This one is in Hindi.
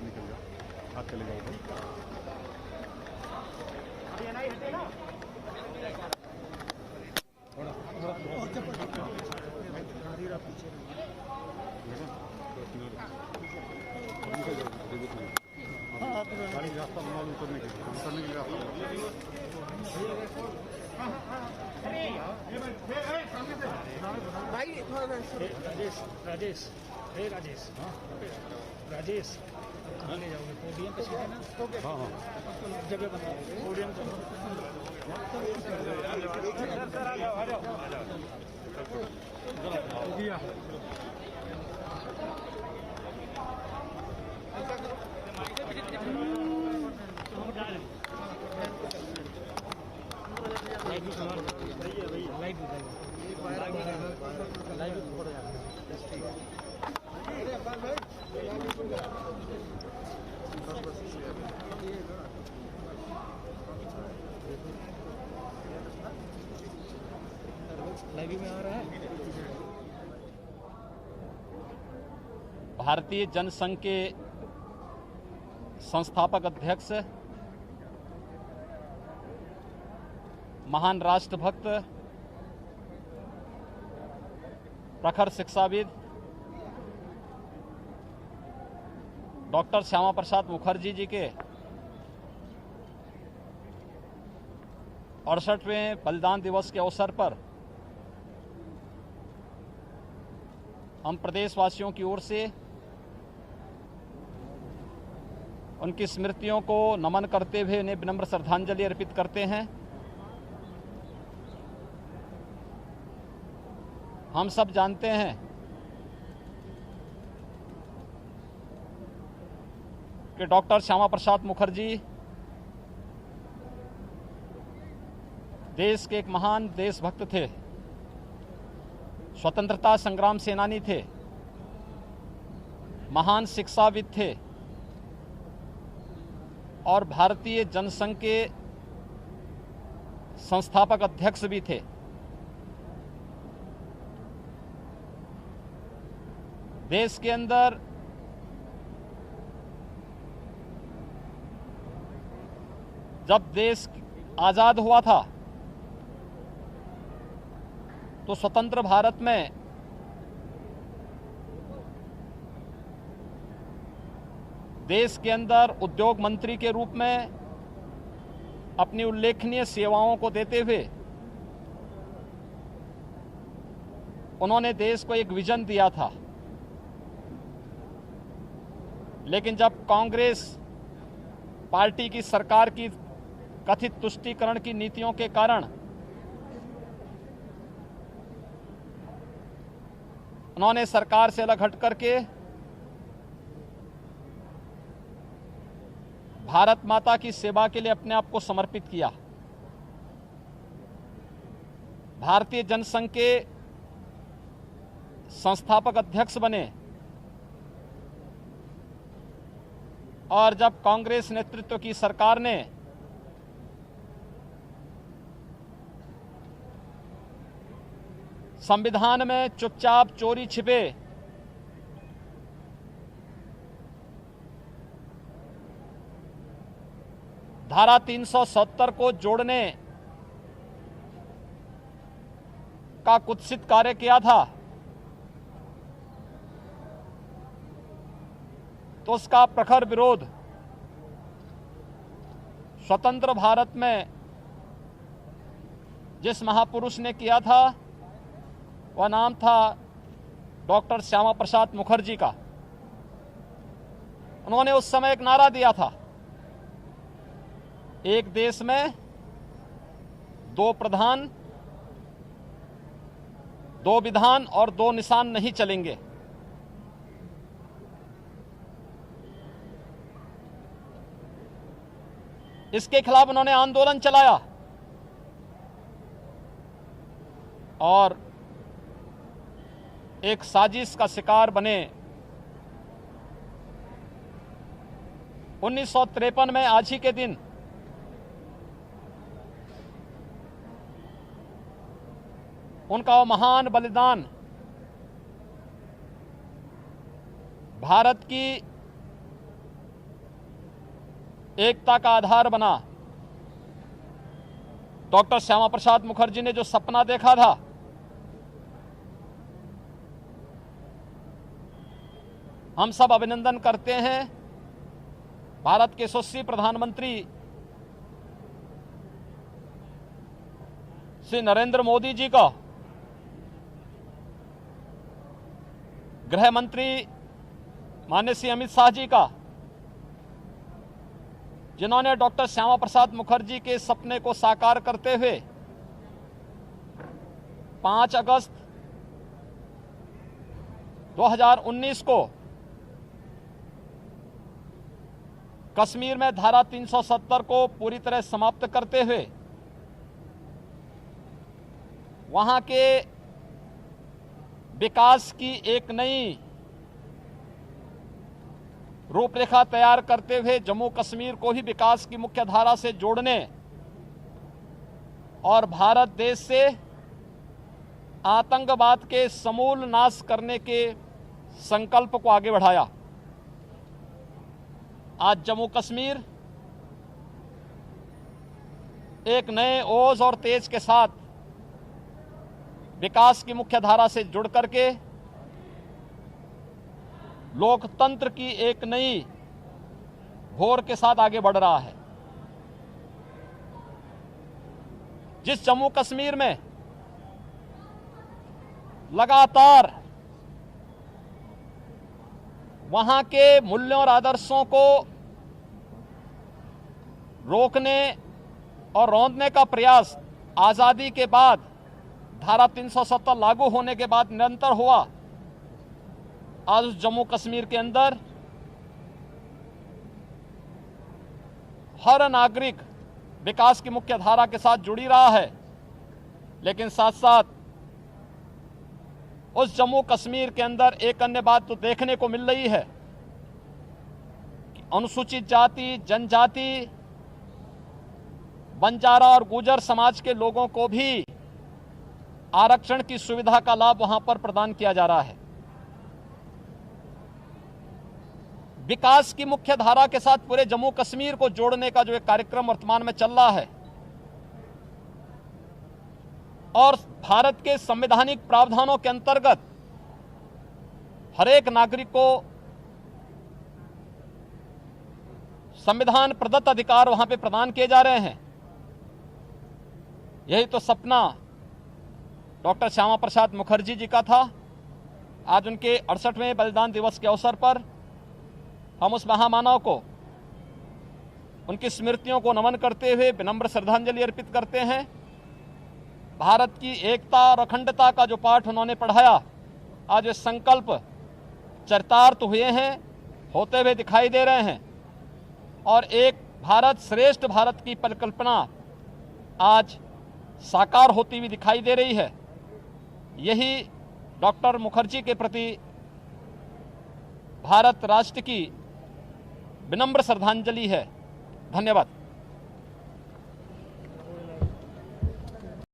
निकल गया, हाथ चले गया गाड़ी रास्ता बना लो उतरने के लिए रास्ता राजेश राजेश कहाँ ले जाओगे? पोडियम पे सीधे ना। हाँ हाँ जगह बना पोडियम पे। लाइव में आ रहा है। भारतीय जनसंघ के संस्थापक अध्यक्ष, महान राष्ट्रभक्त, प्रखर शिक्षाविद डॉक्टर श्यामा प्रसाद मुखर्जी जी के 68वें बलिदान दिवस के अवसर पर हम प्रदेशवासियों की ओर से उनकी स्मृतियों को नमन करते हुए उन्हें विनम्र श्रद्धांजलि अर्पित करते हैं। हम सब जानते हैं कि डॉक्टर श्यामा प्रसाद मुखर्जी देश के एक महान देशभक्त थे, स्वतंत्रता संग्राम सेनानी थे, महान शिक्षाविद थे और भारतीय जनसंघ के संस्थापक अध्यक्ष भी थे। देश के अंदर जब देश आजाद हुआ था तो स्वतंत्र भारत में देश के अंदर उद्योग मंत्री के रूप में अपनी उल्लेखनीय सेवाओं को देते हुए उन्होंने देश को एक विजन दिया था। लेकिन जब कांग्रेस पार्टी की सरकार की कथित तुष्टीकरण की नीतियों के कारण उन्होंने सरकार से अलग हट करके भारत माता की सेवा के लिए अपने आप को समर्पित किया। भारतीय जनसंघ के संस्थापक अध्यक्ष बने और जब कांग्रेस नेतृत्व की सरकार ने संविधान में चुपचाप चोरी छिपे धारा 370 को जोड़ने का कुत्सित कार्य किया था तो उसका प्रखर विरोध स्वतंत्र भारत में जिस महापुरुष ने किया था वह नाम था डॉक्टर श्यामा प्रसाद मुखर्जी का। उन्होंने उस समय एक नारा दिया था, एक देश में दो प्रधान, दो विधान और दो निशान नहीं चलेंगे। इसके खिलाफ उन्होंने आंदोलन चलाया और एक साजिश का शिकार बने। 1953 में आज ही के दिन उनका वो महान बलिदान भारत की एकता का आधार बना। डॉक्टर श्यामा प्रसाद मुखर्जी ने जो सपना देखा था, हम सब अभिनंदन करते हैं भारत के यशस्वी प्रधानमंत्री श्री नरेंद्र मोदी जी का, गृह मंत्री माननीय श्री अमित शाह जी का, जिन्होंने डॉक्टर श्यामा प्रसाद मुखर्जी के सपने को साकार करते हुए 5 अगस्त 2019 को कश्मीर में धारा 370 को पूरी तरह समाप्त करते हुए वहां के विकास की एक नई रूपरेखा तैयार करते हुए जम्मू कश्मीर को ही विकास की मुख्य धारा से जोड़ने और भारत देश से आतंकवाद के समूल नाश करने के संकल्प को आगे बढ़ाया। आज जम्मू कश्मीर एक नए ओज और तेज के साथ विकास की मुख्य धारा से जुड़ करके लोकतंत्र की एक नई भोर के साथ आगे बढ़ रहा है। जिस जम्मू कश्मीर में लगातार वहां के मूल्यों और आदर्शों को रोकने और रौंदने का प्रयास आजादी के बाद धारा 370 लागू होने के बाद निरंतर हुआ, आज उस जम्मू कश्मीर के अंदर हर नागरिक विकास की मुख्य धारा के साथ जुड़ी रहा है। लेकिन साथ साथ उस जम्मू कश्मीर के अंदर एक अन्य बात तो देखने को मिल रही है कि अनुसूचित जाति, जनजाति, बंजारा और गुर्जर समाज के लोगों को भी आरक्षण की सुविधा का लाभ वहां पर प्रदान किया जा रहा है। विकास की मुख्य धारा के साथ पूरे जम्मू कश्मीर को जोड़ने का जो एक कार्यक्रम वर्तमान में चल रहा है और भारत के संवैधानिक प्रावधानों के अंतर्गत हर एक नागरिक को संविधान प्रदत्त अधिकार वहां पे प्रदान किए जा रहे हैं। यही तो सपना डॉक्टर श्यामा प्रसाद मुखर्जी जी का था। आज उनके 68वें बलिदान दिवस के अवसर पर हम उस महामानव को, उनकी स्मृतियों को नमन करते हुए विनम्र श्रद्धांजलि अर्पित करते हैं। भारत की एकता और अखंडता का जो पाठ उन्होंने पढ़ाया, आज वे संकल्प चरितार्थ हुए हैं, होते हुए दिखाई दे रहे हैं और एक भारत श्रेष्ठ भारत की परिकल्पना आज साकार होती हुई दिखाई दे रही है। यही डॉक्टर मुखर्जी के प्रति भारत राष्ट्र की विनम्र श्रद्धांजलि है। धन्यवाद।